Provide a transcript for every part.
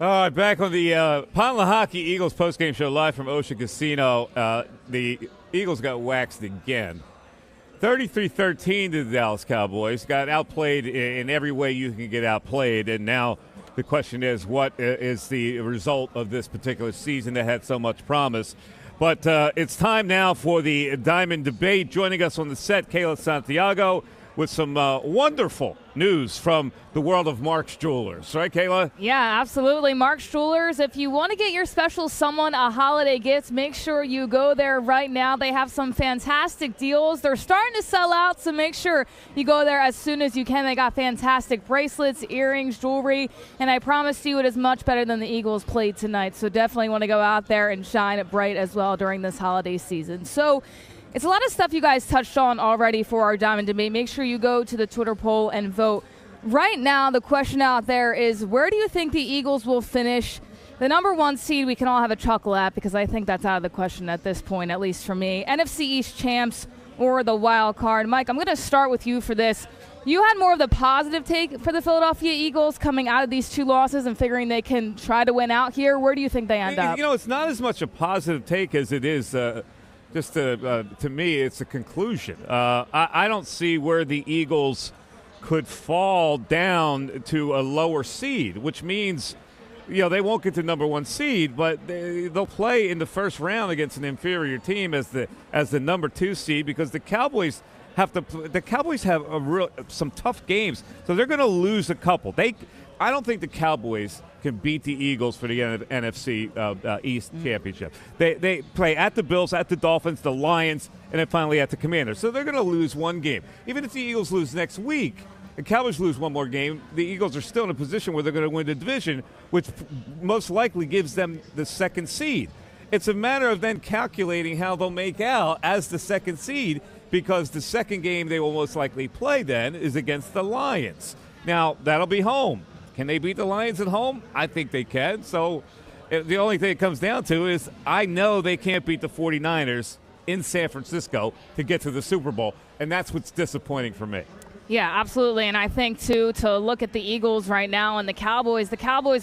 All right, back on the Pond Hockey Eagles postgame show live from Ocean Casino. The Eagles got waxed again. 33-13 to the Dallas Cowboys. Got outplayed in every way you can get outplayed. And now the question is, what is the result of this particular season that had so much promise? But it's time now for the Diamond Debate. Joining us on the set, Kayla Santiago, with some wonderful news from the world of Mark's Jewelers. Right, Kayla? Yeah, absolutely. Mark's Jewelers, if you want to get your special someone a holiday gift, make sure you go there right now. They have some fantastic deals. They're starting to sell out, so make sure you go there as soon as you can. They got fantastic bracelets, earrings, jewelry, and I promise you it is much better than the Eagles played tonight. So definitely want to go out there and shine it bright as well during this holiday season. So it's a lot of stuff you guys touched on already for our Diamond Debate. Make sure you go to the Twitter poll and vote. Right now, the question out there is, where do you think the Eagles will finish? The number one seed, we can all have a chuckle at, because I think that's out of the question at this point, at least for me. NFC East champs or the wild card. Mike, I'm going to start with you for this. You had more of the positive take for the Philadelphia Eagles coming out of these two losses and figuring they can try to win out here. Where do you think they end up? You know, it's not as much a positive take as it is just to me, it's a conclusion. I don't see where the Eagles could fall down to a lower seed, which means, they won't get the number one seed, but they'll play in the first round against an inferior team as the number two seed, because the Cowboys have some tough games, so they're going to lose a couple. I don't think the Cowboys can beat the Eagles for the NFC East championship. They play at the Bills, at the Dolphins, the Lions, and then finally at the Commanders. So they're going to lose one game. Even if the Eagles lose next week, the Cowboys lose one more game, the Eagles are still in a position where they're going to win the division, which most likely gives them the second seed. It's a matter of then calculating how they'll make out as the second seed, because the second game they will most likely play then is against the Lions. Now, that'll be home. Can they beat the Lions at home? I think they can. So the only thing it comes down to is I know they can't beat the 49ers in San Francisco to get to the Super Bowl, and that's what's disappointing for me. Yeah, absolutely. And I think, too, to look at the Eagles right now and the Cowboys,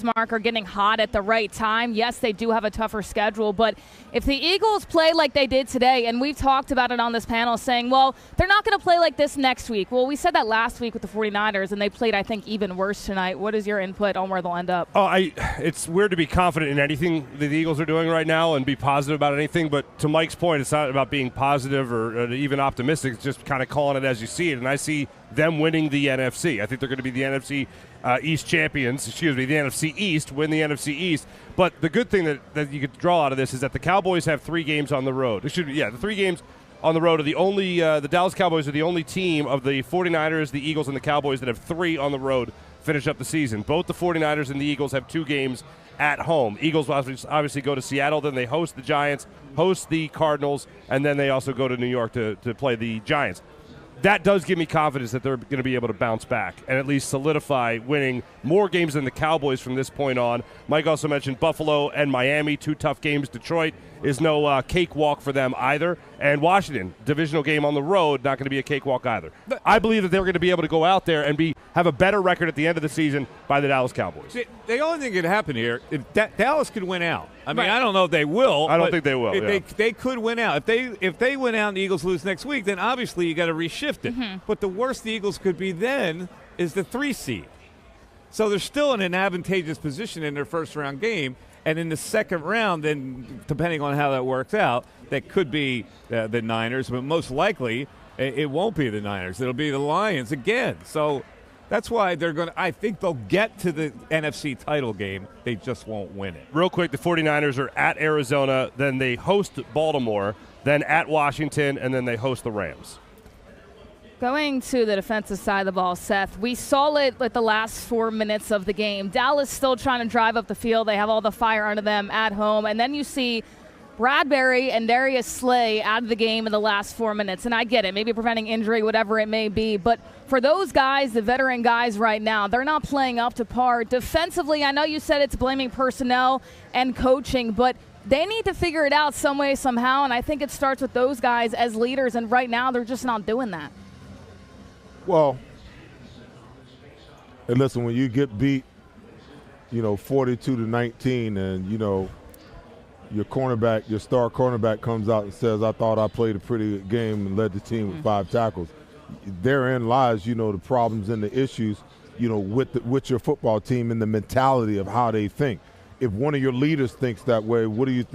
Mark, are getting hot at the right time. Yes, they do have a tougher schedule, but if the Eagles play like they did today, and we've talked about it on this panel saying, well, they're not going to play like this next week. Well, we said that last week with the 49ers, and they played, I think, even worse tonight. What is your input on where they'll end up? It's weird to be confident in anything that the Eagles are doing right now and be positive about anything, but to Mike's point, it's not about being positive or even optimistic. It's just kind of calling it as you see it, and I see them winning the NFC. I think they're going to be the NFC East champions. The NFC East, win the NFC East. But the good thing that you could draw out of this is that the Cowboys have 3 games on the road. The 3 games on the road are the only the Dallas Cowboys are the only team of the 49ers, the Eagles, and the Cowboys that have 3 on the road finish up the season. Both the 49ers and the Eagles have 2 games at home. Eagles obviously go to Seattle, then they host the Giants, host the Cardinals, and then they also go to New York to play the Giants. That does give me confidence that they're going to be able to bounce back and at least solidify winning more games than the Cowboys from this point on. Mike also mentioned Buffalo and Miami, 2 tough games. Detroit is no cakewalk for them either. And Washington, divisional game on the road, not going to be a cakewalk either. I believe that they're going to be able to go out there and have a better record at the end of the season by the Dallas Cowboys. See, the only thing that could happen here, if Dallas could win out. I mean, right. I don't know if they will. I don't think they will. They could win out. If they win out and the Eagles lose next week, then obviously you got to reshift it. Mm-hmm. But the worst the Eagles could be then is the 3 seed. So they're still in an advantageous position in their first round game. And in the second round, then, depending on how that works out, that could be the Niners. But most likely, it won't be the Niners. It'll be the Lions again. So that's why I think they'll get to the NFC title game. They just won't win it. Real quick, the 49ers are at Arizona. Then they host Baltimore. Then at Washington. And then they host the Rams. Going to the defensive side of the ball, Seth, we saw it at the last 4 minutes of the game. Dallas still trying to drive up the field. They have all the fire under them at home. And then you see Bradbury and Darius Slay out of the game in the last 4 minutes. And I get it, maybe preventing injury, whatever it may be. But for those guys, the veteran guys right now, they're not playing up to par. Defensively, I know you said it's blaming personnel and coaching, but they need to figure it out some way, somehow. And I think it starts with those guys as leaders. And right now, they're just not doing that. Well, and listen, when you get beat 42-19, and your star cornerback comes out and says, "I thought I played a pretty good game and led the team with 5 tackles." Therein lies, the problems and the issues, with your football team and the mentality of how they think. If one of your leaders thinks that way,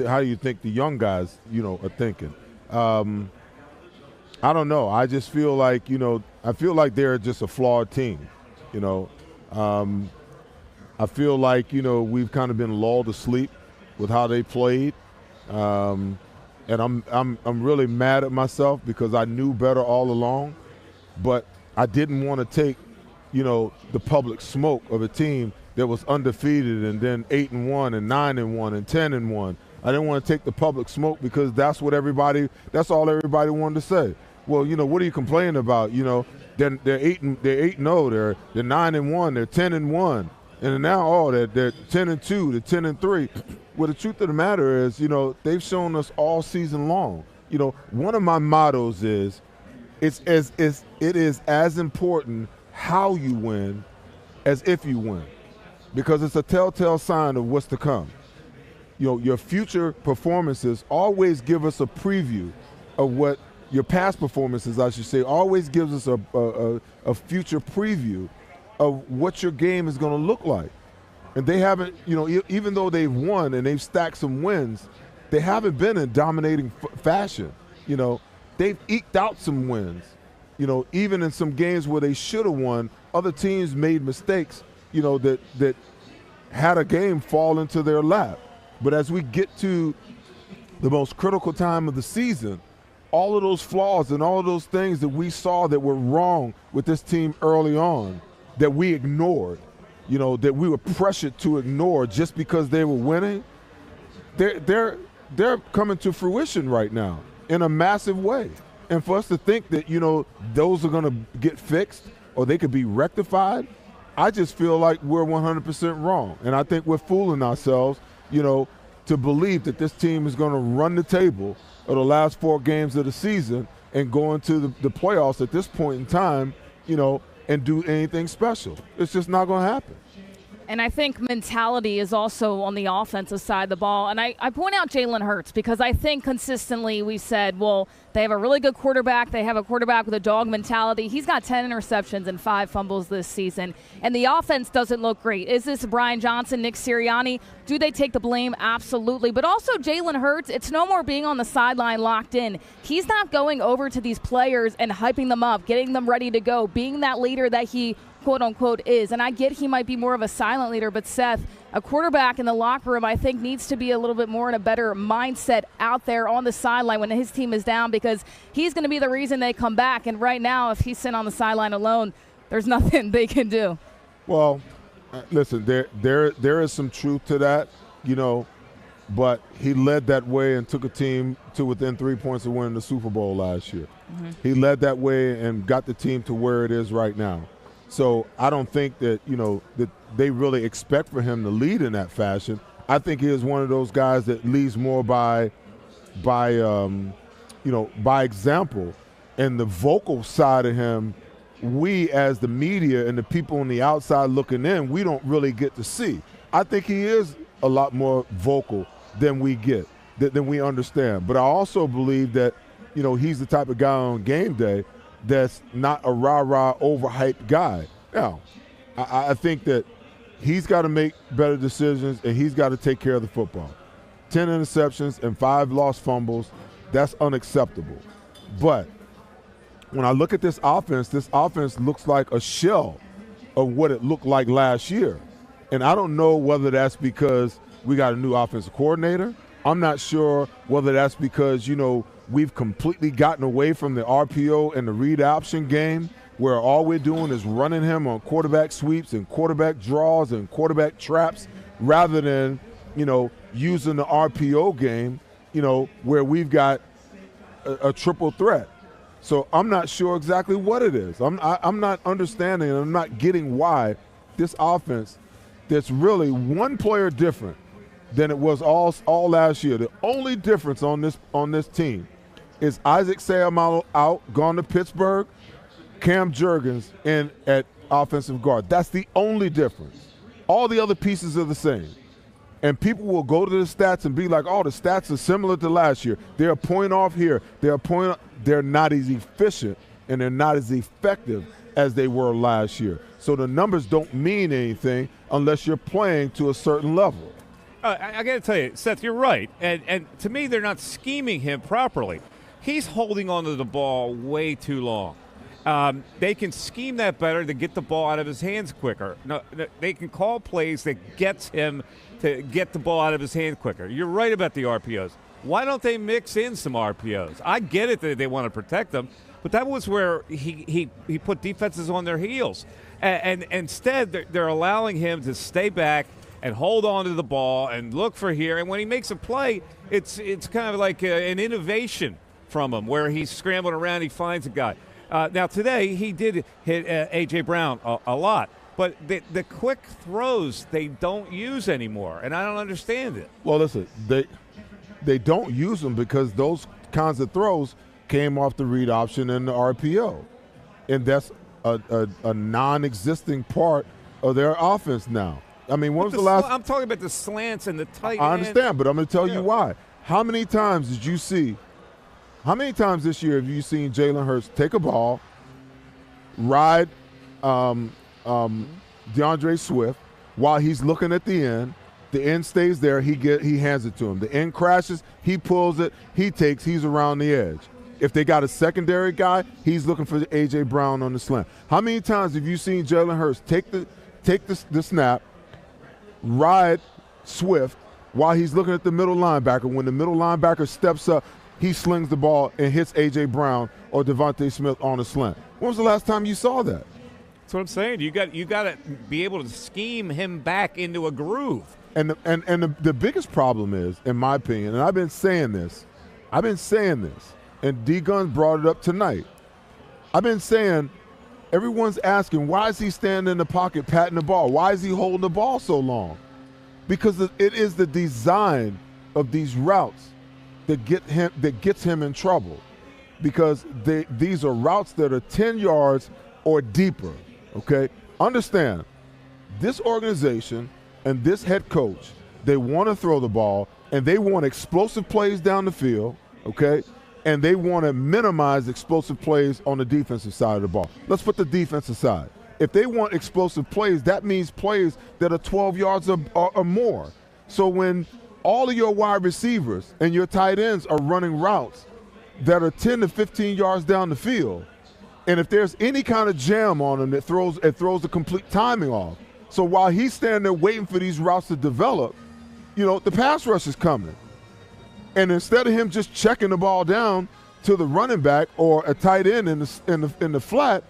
how do you think the young guys, are thinking? I don't know. I just feel like, they're just a flawed team. I feel like, we've kind of been lulled to sleep with how they played. And I'm really mad at myself because I knew better all along, but I didn't want to take, the public smoke of a team that was undefeated and then 8-1 and 9-1 and 10-1. I didn't want to take the public smoke because that's all everybody wanted to say. Well, what are you complaining about? They're 8-0, they're 9-1, they're 10-1, and now they're 10-2, they're 10-3. Well, the truth of the matter is, they've shown us all season long. One of my mottos is, it is as important how you win as if you win, because it's a telltale sign of what's to come. Your future performances always give us a preview of what your past performances, I should say, always gives us a future preview of what your game is going to look like. And they haven't, even though they've won and they've stacked some wins, they haven't been in dominating fashion. They've eked out some wins. Even in some games where they should have won, other teams made mistakes, that had a game fall into their lap. But as we get to the most critical time of the season, all of those flaws and all of those things that we saw that were wrong with this team early on, that we ignored, that we were pressured to ignore just because they were winning, they're coming to fruition right now in a massive way. And for us to think that, those are going to get fixed or they could be rectified, I just feel like we're 100% wrong. And I think we're fooling ourselves, to believe that this team is going to run the table of the last 4 games of the season and go into the playoffs at this point in time, and do anything special. It's just not going to happen. And I think mentality is also on the offensive side of the ball. And I point out Jalen Hurts because I think consistently we said, well, they have a really good quarterback. They have a quarterback with a dog mentality. He's got 10 interceptions and 5 fumbles this season. And the offense doesn't look great. Is this Brian Johnson, Nick Sirianni? Do they take the blame? Absolutely. But also Jalen Hurts, it's no more being on the sideline locked in. He's not going over to these players and hyping them up, getting them ready to go, being that leader that he quote-unquote is. And I get he might be more of a silent leader, but Seth, a quarterback in the locker room, I think needs to be a little bit more in a better mindset out there on the sideline when his team is down, because he's going to be the reason they come back. And right now, if he's sitting on the sideline alone, there's nothing they can do. Well, listen, there is some truth to that, but he led that way and took a team to within 3 points of winning the Super Bowl last year. Mm-hmm. He led that way and got the team to where it is right now. So I don't think that, that they really expect for him to lead in that fashion. I think he is one of those guys that leads more by example. And the vocal side of him, we as the media and the people on the outside looking in, we don't really get to see. I think he is a lot more vocal than we get, than we understand. But I also believe that, he's the type of guy on game day that's not a rah-rah, overhyped guy. Now, I think that he's got to make better decisions and he's got to take care of the football. 10 interceptions and 5 lost fumbles, that's unacceptable. But when I look at this offense looks like a shell of what it looked like last year. And I don't know whether that's because we got a new offensive coordinator. I'm not sure whether that's because, we've completely gotten away from the RPO and the read option game, where all we're doing is running him on quarterback sweeps and quarterback draws and quarterback traps rather than, using the RPO game, where we've got a triple threat. So I'm not sure exactly what it is. I'm not understanding and I'm not getting why this offense that's really one player different than it was all last year. The only difference on this team is Isaac Seumalo out, gone to Pittsburgh, Cam Jurgens in at offensive guard. That's the only difference. All the other pieces are the same. And people will go to the stats and be like, oh, the stats are similar to last year. They're a point off here. They're not as efficient and they're not as effective as they were last year. So the numbers don't mean anything unless you're playing to a certain level. I got to tell you, Seth, you're right. And to me, they're not scheming him properly. He's holding onto the ball way too long. They can scheme that better to get the ball out of his hands quicker. No, they can call plays that gets him to get the ball out of his hand quicker. You're right about the RPOs. Why don't they mix in some RPOs? I get it that they want to protect them, but that was where he put defenses on their heels. And instead, they're allowing him to stay back and hold on to the ball and look for here. And when he makes a play, it's kind of like an innovation from him where he's scrambling around, he finds a guy. Now, today, he did hit A.J. Brown a lot. But the quick throws they don't use anymore, and I don't understand it. Well, listen, they don't use them because those kinds of throws came off the read option and the RPO. And that's a non-existing part of their offense now. I mean, when was the last – I'm talking about the slants and the tight end. I understand, but I'm going to tell you why. How many times did you see – how many times this year have you seen Jalen Hurts take a ball, ride DeAndre Swift while he's looking at the end stays there, he hands it to him. The end crashes, he pulls it, he's around the edge. If they got a secondary guy, he's looking for A.J. Brown on the slant. How many times have you seen Jalen Hurts take the snap, ride Swift while he's looking at the middle linebacker? When the middle linebacker steps up, he slings the ball and hits A.J. Brown or Devontae Smith on the slant. When was the last time you saw that? That's what I'm saying. You got to be able to scheme him back into a groove. And the biggest problem is, in my opinion, and I've been saying this, and D. Gunn brought it up tonight. I've been saying, everyone's asking, why is he standing in the pocket patting the ball? Why is he holding the ball so long? Because it is the design of these routes that gets him in trouble. Because these are routes that are 10 yards or deeper. Okay, understand, this organization and this head coach, they want to throw the ball and they want explosive plays down the field, okay, and they want to minimize explosive plays on the defensive side of the ball. Let's put the defense aside. If they want explosive plays, that means plays that are 12 yards or more. So when all of your wide receivers and your tight ends are running routes that are 10 to 15 yards down the field, and if there's any kind of jam on him, it throws the complete timing off. So while he's standing there waiting for these routes to develop, the pass rush is coming. And instead of him just checking the ball down to the running back or a tight end in the flat,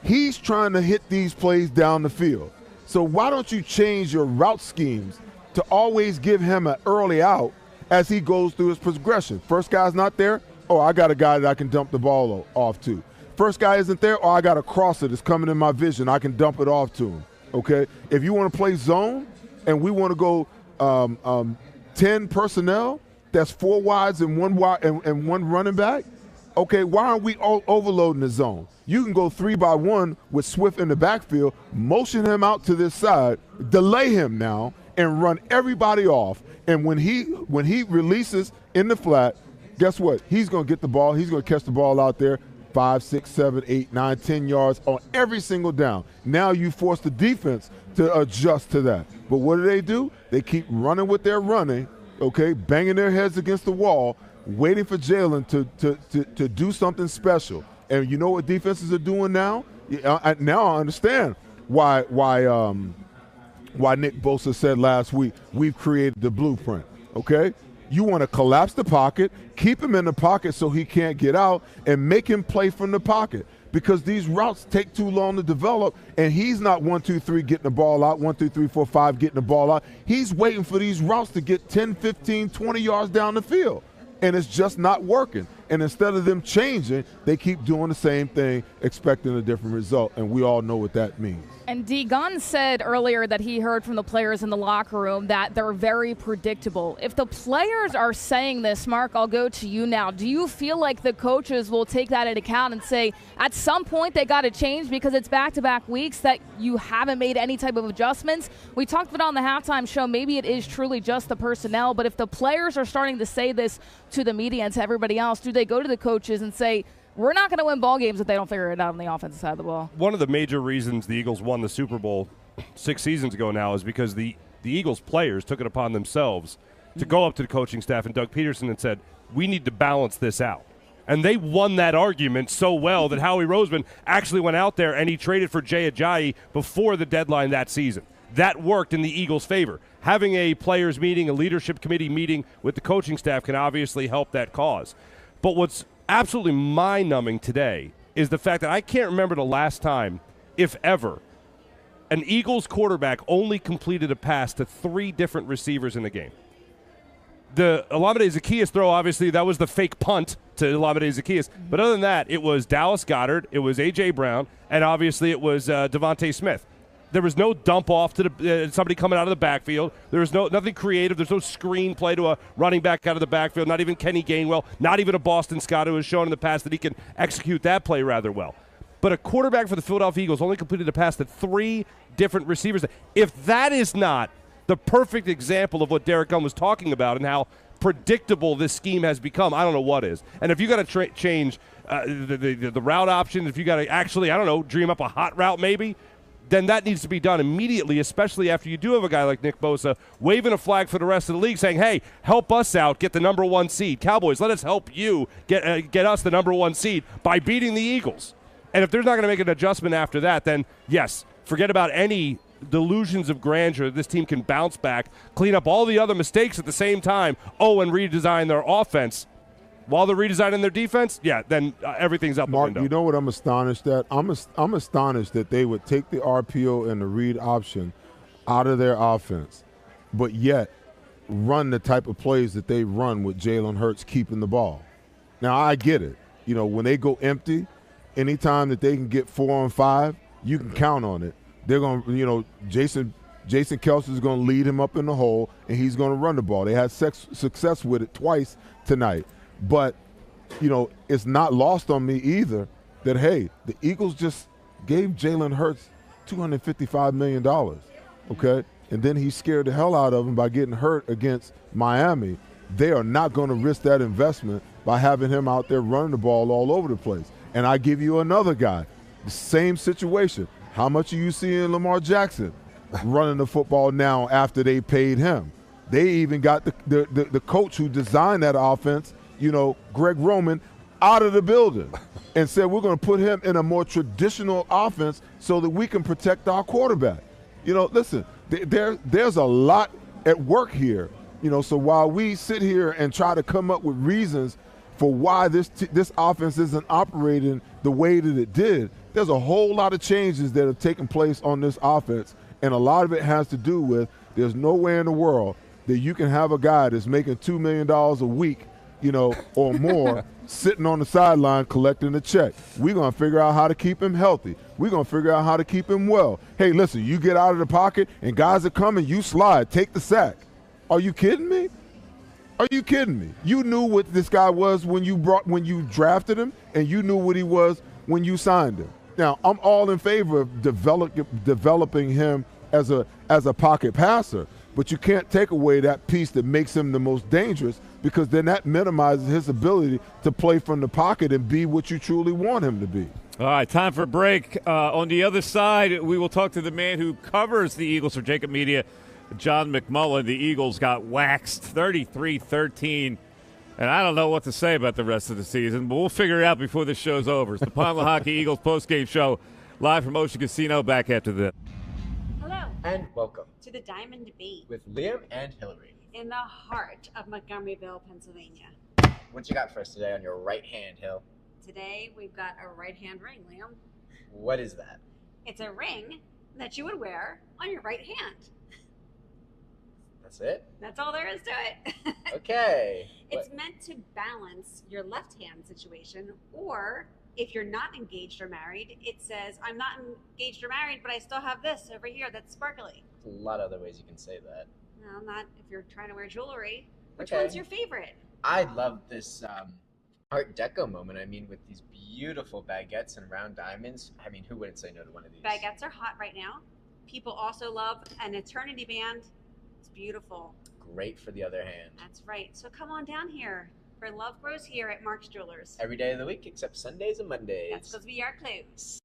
he's trying to hit these plays down the field. So why don't you change your route schemes to always give him an early out as he goes through his progression? First guy's not there, I got a guy that I can dump the ball off to. First guy isn't there, I got a crosser that's coming in my vision. I can dump it off to him, okay? If you want to play zone and we want to go 10 personnel, that's 4 wides and one running back, okay, why aren't we all overloading the zone? You can go 3-by-1 with Swift in the backfield, motion him out to this side, delay him now, and run everybody off. And when he releases in the flat, guess what? He's going to get the ball. He's going to catch the ball out there 5, 6, 7, 8, 9, 10 yards on every single down. Now you force the defense to adjust to that. But what do? They keep running with their running, okay, banging their heads against the wall, waiting for Jalen to do something special. And you know what defenses are doing now? Now I understand why Nick Bosa said last week, we've created the blueprint, okay? You want to collapse the pocket, keep him in the pocket so he can't get out, and make him play from the pocket. Because these routes take too long to develop, and he's not 1, 2, 3 getting the ball out, 1, 2, 3, 4, 5 getting the ball out. He's waiting for these routes to get 10, 15, 20 yards down the field, and it's just not working. And instead of them changing, they keep doing the same thing, expecting a different result. And we all know what that means. And D. Gunn said earlier that he heard from the players in the locker room that they're very predictable. If the players are saying this, Mark, I'll go to you now. Do you feel like the coaches will take that into account and say at some point they got to change because it's back-to-back weeks that you haven't made any type of adjustments? We talked about it on the halftime show. Maybe it is truly just the personnel, but if the players are starting to say this to the media and to everybody else, do they go to the coaches and say, we're not going to win ball games if they don't figure it out on the offensive side of the ball? One of the major reasons the Eagles won the Super Bowl 6 seasons ago now is because the Eagles players took it upon themselves to go up to the coaching staff and Doug Peterson and said, we need to balance this out. And they won that argument so well that Howie Roseman actually went out there and he traded for Jay Ajayi before the deadline that season. That worked in the Eagles' favor. Having a players' meeting, a leadership committee meeting with the coaching staff can obviously help that cause. But what's absolutely mind-numbing today is the fact that I can't remember the last time, if ever, an Eagles quarterback only completed a pass to 3 different receivers in the game. The Olamide Zaccheaus throw, obviously, that was the fake punt to Olamide Zaccheaus. But other than that, it was Dallas Goedert, it was A.J. Brown, and obviously it was Devontae Smith. There was no dump off to somebody coming out of the backfield. There was nothing creative. There's no screen play to a running back out of the backfield, not even Kenny Gainwell, not even a Boston Scott who has shown in the past that he can execute that play rather well. But a quarterback for the Philadelphia Eagles only completed a pass to 3 different receivers. If that is not the perfect example of what Derek Gunn was talking about and how predictable this scheme has become, I don't know what is. And if you got to change the route option, if you got to actually, I don't know, dream up a hot route maybe, then that needs to be done immediately, especially after you do have a guy like Nick Bosa waving a flag for the rest of the league saying, hey, help us out, get the number 1 seed. Cowboys, let us help you get us the number 1 seed by beating the Eagles. And if they're not going to make an adjustment after that, then, yes, forget about any delusions of grandeur. This team can bounce back, clean up all the other mistakes at the same time, and redesign their offense. While they're redesigning their defense, then everything's up Mark, the window. you know what I'm astonished at? I'm astonished that they would take the RPO and the read option out of their offense, but yet run the type of plays that they run with Jalen Hurts keeping the ball. Now, I get it. You know, when they go empty, anytime that they can get 4 on 5, you can count on it. They're going to, Jason Kelce is going to lead him up in the hole, and he's going to run the ball. They had success with it twice tonight. But, it's not lost on me either that, hey, the Eagles just gave Jalen Hurts $255 million, okay? And then he scared the hell out of him by getting hurt against Miami. They are not going to risk that investment by having him out there running the ball all over the place. And I give you another guy, the same situation. How much are you seeing Lamar Jackson running the football now after they paid him? They even got the coach who designed that offense, Greg Roman, out of the building and said we're going to put him in a more traditional offense so that we can protect our quarterback. Listen, there's a lot at work here. So while we sit here and try to come up with reasons for why this offense isn't operating the way that it did, there's a whole lot of changes that have taken place on this offense, and a lot of it has to do with there's no way in the world that you can have a guy that's making $2 million a week or more, sitting on the sideline collecting a check. We're going to figure out how to keep him healthy. We're going to figure out how to keep him well. Hey, listen, you get out of the pocket and guys are coming, you slide, take the sack. Are you kidding me? Are you kidding me? You knew what this guy was when you drafted him, and you knew what he was when you signed him. Now, I'm all in favor of developing him as a pocket passer, but you can't take away that piece that makes him the most dangerous, because then that minimizes his ability to play from the pocket and be what you truly want him to be. All right, time for a break. On the other side, we will talk to the man who covers the Eagles for JAKIB Media, John McMullen. The Eagles got waxed 33-13, and I don't know what to say about the rest of the season, but we'll figure it out before this show's over. It's the Pond Hockey Eagles postgame show, live from Ocean Casino, back after this. Hello. And welcome To the Diamond Debate with Liam and Hillary in the heart of Montgomeryville, Pennsylvania. What you got for us today on your right hand, Hill? Today we've got a right-hand ring, Liam. What is that? It's a ring that you would wear on your right hand. That's it? That's all there is to it. Okay. It's meant to balance your left hand situation, or if you're not engaged or married, it says, I'm not engaged or married, but I still have this over here that's sparkly. A lot of other ways you can say that. No, not if you're trying to wear jewelry. Which Okay. one's your favorite? I love this Art Deco moment. I mean, with these beautiful baguettes and round diamonds. I mean, who wouldn't say no to one of these? Baguettes are hot right now. People also love an eternity band. It's beautiful. Great for the other hand. That's right. So come on down here, for love grows here at Mark's Jewelers. Every day of the week except Sundays and Mondays. That's because we are closed.